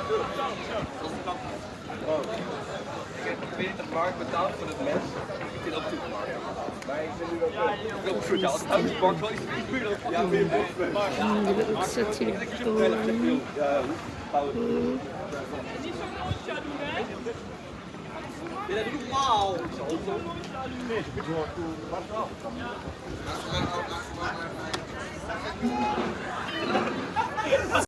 Ik heb 20 mark betaald voor het mes. Ik vind ook 20 mark. Maar ik ben nu wel voor jou. Als het huisbank wel iets puur dan ja, weer Dat zit hier gewoon. Ja, dat doe normaal.